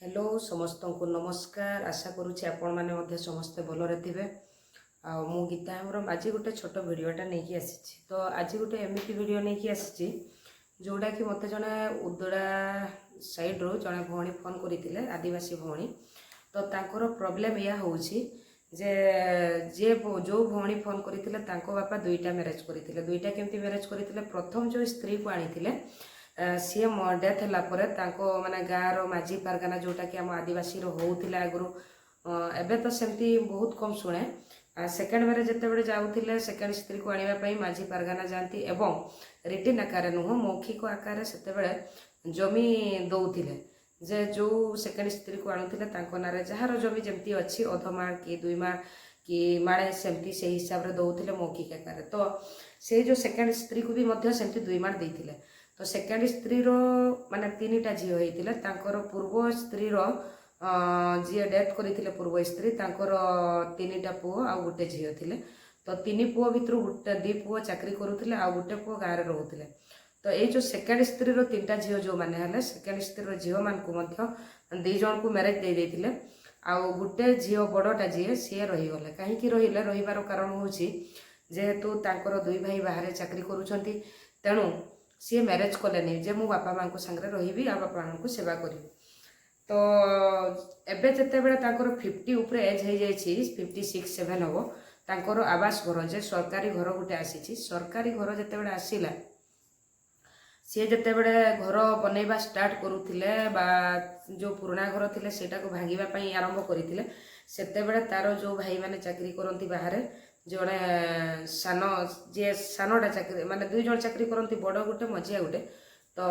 Hello समस्त को नमस्कार। आशा करुच्ची आपण मैंने समस्ते भलरे थे। मु गीता हेम्ब्रम आज गोटे छोट भिडटा नहीं आसी। तो आज गोटे एमती भिड नहीं आसी जोटा कि मत जड़े उदड़ा साइड रो जड़े भौणी फोन करते आदिवासी भौणी। तो तांकर प्रॉब्लम या हूँ जे जे जो भौणी फोन करते बापा दुईटा मैरेज करते। दुईटा केमती मैरेज करते प्रथम जो स्त्री को आनी सी डेथ है माने गाँव माझी पारगाना जोटा कि आम आदिवासी होता आगुरी एवं तो सेमती बहुत कम शुणे। सेकेंड मैरेज जिते जाऊे सेकेंड स्त्री को आने माझी पारगाना जाती एवं रिटिन आकार नुह मौखिक आकार से जमी दौले जे जो सेकेंड स्त्री को आणुले ना जार जमी जमती अच्छी अधमाण कि दुई माण कि माणे सेमती से हिसाब से दौले मौखिक आकार। तो से जो सेकेंड स्त्री को भी सेमती दुई माण देते। तो सेकेंड स्त्री रो माने तीनटा झील होता पूर्व स्त्री रो जी डेथ करते पूर्व स्त्री तीनटा पुओ आ गोटे झील थे। तो तीन पुओ भितर गोटे दी पुओ चाकरी करुले आ गोटे पुओ गाँव में रोते। तो ये जो सेकेंड स्त्री रो तीनटा झील जो मैंने सेकेंड स्त्री रो झील मान को दी जन को मैरेज दे देते। आउ गोटे झील बड़टा जी सी रहीगले कहीं रहीले रहीबार कारण हूँ जेहेतु दुई भाई बाहर चाकरी करुँच तेणु सी मैरेज कले जे मो बापा माँ सांगे रही आ बापा माँ को सेवा करी। तो एबे जिते बड़े 50 ऊपर एज हो जाए 56-57 हम तांकर आवास घर जे सरकारी घर गोटे आसी सरकारी घर जिते बड़े आसला सी जिते बड़े घर बनैबा स्टार्ट करुले जो पुराना घर थे सेटा को भांगापी आरंभ करते सेते बड़े तार जो भाई माने चाकरी करती बाहर जड़े सान जी सानटा चाकरी माने दुई जन चाकरी करती बड़ गोटे मझिया गोटे। तो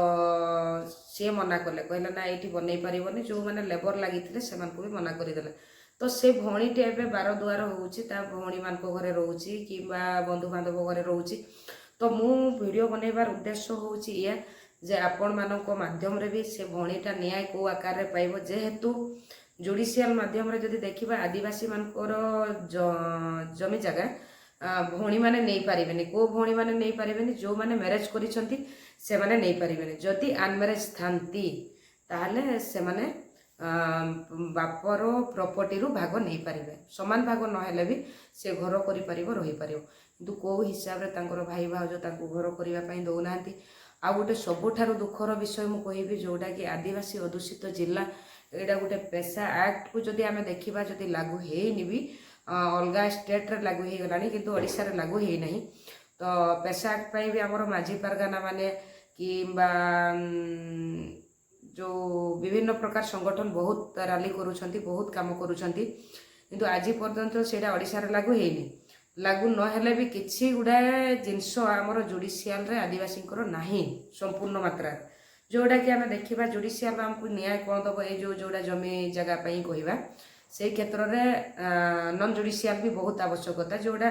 सी मना कले कहले ना ये बनई पारबनी जो मैंने लेबर लगी से भी मना करदे। तो से भौणीटी एवं बार दुआर होता भौणी मान घरे रोचे कि बंधु बांधव घरे रोचे। तो मु वीडियो बनैबार उद्देश्य हूँ जे आपण मानक माध्यम भी से भौणीटा न्याय को आकार पाइब जेहेतु जुडिशियाल माध्यम जदि देखा आदिवासी मानकर जमी जगह भौणी मैंने नहीं पारे को भौणी मैंने नहीं पारे जो मैंने मैरेज करिसेंती से माने नहीं पारे जदि अनमैरेज थांती ताहले से माने बापर प्रॉपर्टी रु भाग नहीं पारे समान भाग नहेले भी से घर करि परिबो रही पारिबो किंतु को हिसाब रे तांकर भाई भाउज तांको घर करिवा पई दउनांती। आ गोटे सबुठारु दुखर विषय मु कहिबी जोटा कि आदिवासी अधुषित जिला एटा गोटे पेशा एक्ट को जदि आमे देखिबा जदि लागू हेइनि भी अलगा स्टेट रे लागू हो गलानी किंतु ओडिसा रे लागू हेइ नाही। तो पेशा एक्ट पई भी हमर माझी पारगाना माने कि जो विभिन्न प्रकार संगठन बहुत रैली करूछंती बहुत काम करूछंती किंतु आज पर्यंत सेटा ओडिसा रे लागू हेइनि। लागू नहेले भी किछि गुडाए जिनस आमर जुडिशियाल रे आदिवासी नाही संपूर्ण मात्रा जोड़ा कि आम देखा जुडिशियाल आमको न्याय कौन दब ये जोड़ा जमी जगह कहवा से क्षेत्र में नन जुडिशियाल भी बहुत आवश्यकता जोड़ा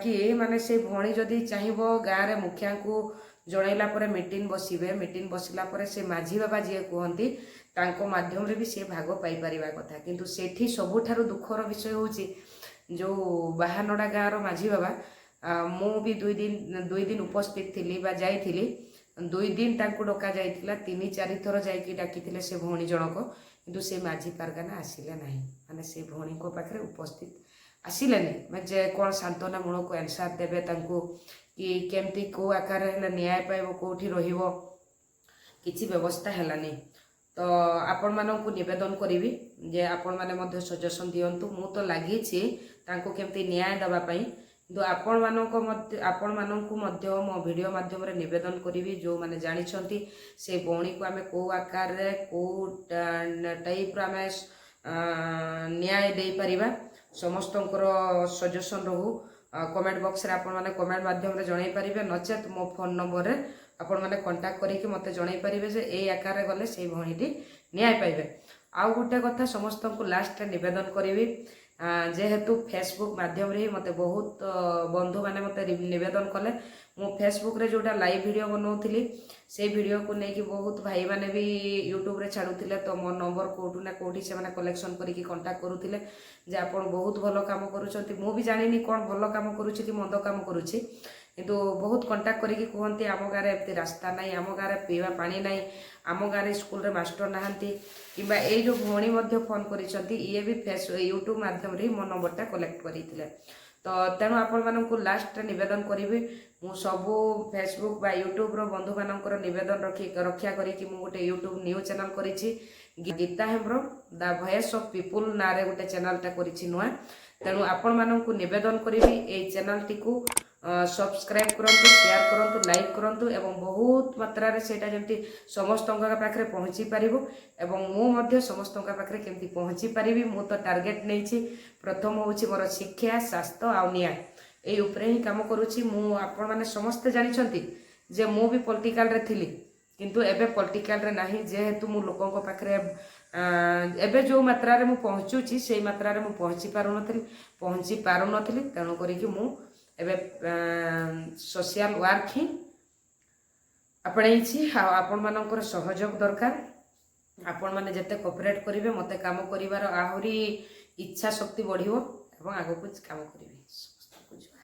कि माने से भौणी जदि चाहब गाँव में मुखिया को जनइला मीटिंग बसवे मीटिंग बसला से माझी बाबा जी कहती तांको माध्यम रे भी से भाग पाई परिबा कथा किंतु सेठी सबुठारु दुखर विषय होची जो बाहानडा गाँव माझी बाबा मु भी दुई दिन उपस्थित थी जाइली 2 दिन तांको डका जाइथिला 3-4 थर जाइकी डाकिथिले से भौणी जनक किंतु से माझी पारगाना आसिले नाही माने से भौणी को पाखरे उपस्थित आसिले नहीं मैं जे कौन सांत्वना मूलक आंसर देबे तांको कि केमती को आकार हेले न्याय पाइबो कोठी रहिबो किछि व्यवस्था हेलानी। तो आपण माननकु निवेदन करिवि जे आपण माने मध्य सजेशन दियंतु मु तो लागि छि तांको केमती न्याय दबा पई किंतु आपण माननकु मध्य मो वीडियो माध्यम रे निवेदन करिवि जो माने जानि छंती से भौणी को आमे को आकार रे को टाइप रे आमे न्याय दे परिबा समस्तंकर सजेशन रहू कमेंट बॉक्स रे आपण माने कमेंट माध्यम रे जणाई परिबे नचेत मो फोन नंबर रे आपण माने कांटेक्ट करिके मते जणाई परिबे जे ए आकार रे गले से भौणीटी न्याय पाइबे। आउ गोटे कथा समस्त को लास्ट निवेदन करी जेहेतु फेसबुक माध्यम रे मते बहुत बंधु माने मते निवेदन कले मु फेसबुक रे जोटा लाइव वीडियो बनौथिली से वीडियो को लेकिन बहुत भाई माने भी यूट्यूब रे छाड़ुथिले। तो मो नंबर कोठू ना कोठी से माने कलेक्शन करिकी कांटेक्ट करूथिले जे आपण बहुत भलो काम करूछंती मु भी जानिनी कोन भलो काम करूछि कि मंद काम करूछि କିନ୍ତୁ ବହୁତ କଣ୍ଟାକ୍ଟ କରିକି କୁହନ୍ତି ଆମ ଗାଁରେ ଏମିତି ରାସ୍ତା ନାହିଁ, ଆମ ଗାଁରେ ପିଇବା ପାଣି ନାହିଁ, ଆମ ଗାଁରେ ସ୍କୁଲରେ ମାଷ୍ଟର ନାହାନ୍ତି, କିମ୍ବା ଏଇ ଯେଉଁ ଭଉଣୀ ମଧ୍ୟ ଫୋନ୍ କରିଛନ୍ତି, ଇଏ ବି ୟୁଟ୍ୟୁବ୍ ମାଧ୍ୟମରେ ହିଁ ମୋ ନମ୍ବରଟା କଲେକ୍ଟ କରିଥିଲେ। ତ ତେଣୁ ଆପଣମାନଙ୍କୁ ଲାଷ୍ଟରେ ନିବେଦନ କରିବି, ମୁଁ ସବୁ ଫେସବୁକ୍ ବା ୟୁଟ୍ୟୁବ୍ର ବନ୍ଧୁମାନଙ୍କର ନିବେଦନ ରକ୍ଷା କରିକି ମୁଁ ଗୋଟେ ୟୁଟ୍ୟୁବ୍ ନ୍ୟୁଜ୍ ଚ୍ୟାନେଲ୍ କରିଛି, ଗୀତା ହେମ୍ବ୍ରମ ଦ ଭଏସ୍ ଅଫ୍ ପିପୁଲ୍ ନାଁରେ ଗୋଟେ ଚ୍ୟାନେଲ୍ଟା କରିଛି ନୂଆ। ତେଣୁ ଆପଣମାନଙ୍କୁ ନିବେଦନ କରିବି ଏଇ ଚ୍ୟାନେଲ୍ଟିକୁ ସବସ୍କ୍ରାଇବ୍ କରନ୍ତୁ, ସେୟାର କରନ୍ତୁ, ଲାଇକ୍ କରନ୍ତୁ ଏବଂ ବହୁତ ମାତ୍ରାରେ ସେଇଟା ଯେମିତି ସମସ୍ତଙ୍କ ପାଖରେ ପହଞ୍ଚି ପାରିବ ଏବଂ ମୁଁ ମଧ୍ୟ ସମସ୍ତଙ୍କ ପାଖରେ କେମିତି ପହଞ୍ଚି ପାରିବି। ମୁଁ ତ ଟାର୍ଗେଟ୍ ନେଇଛି, ପ୍ରଥମ ହେଉଛି ମୋର ଶିକ୍ଷା, ସ୍ୱାସ୍ଥ୍ୟ ଆଉ ନ୍ୟାୟ, ଏଇ ଉପରେ ହିଁ କାମ କରୁଛି। ମୁଁ ଆପଣମାନେ ସମସ୍ତେ ଜାଣିଛନ୍ତି ଯେ ମୁଁ ବି ପଲିଟିକାଲରେ ଥିଲି, କିନ୍ତୁ ଏବେ ପଲିଟିକାଲରେ ନାହିଁ, ଯେହେତୁ ମୁଁ ଲୋକଙ୍କ ପାଖରେ ଏବେ ଯେଉଁ ମାତ୍ରାରେ ମୁଁ ପହଞ୍ଚୁଛି ସେଇ ମାତ୍ରାରେ ମୁଁ ପହଞ୍ଚି ପାରୁନଥିଲି। ତେଣୁ କରିକି ମୁଁ ଏବେ ସୋସିଆଲ ୱାର୍କ ହିଁ ଆପଣେଇଛି। ଆଉ ଆପଣମାନଙ୍କର ସହଯୋଗ ଦରକାର। ଆପଣମାନେ ଯେତେ କୋଅପରେଟ୍ କରିବେ ମୋତେ କାମ କରିବାର ଆହୁରି ଇଚ୍ଛା ଶକ୍ତି ବଢ଼ିବ ଏବଂ ଆଗକୁ କାମ କରିବେ।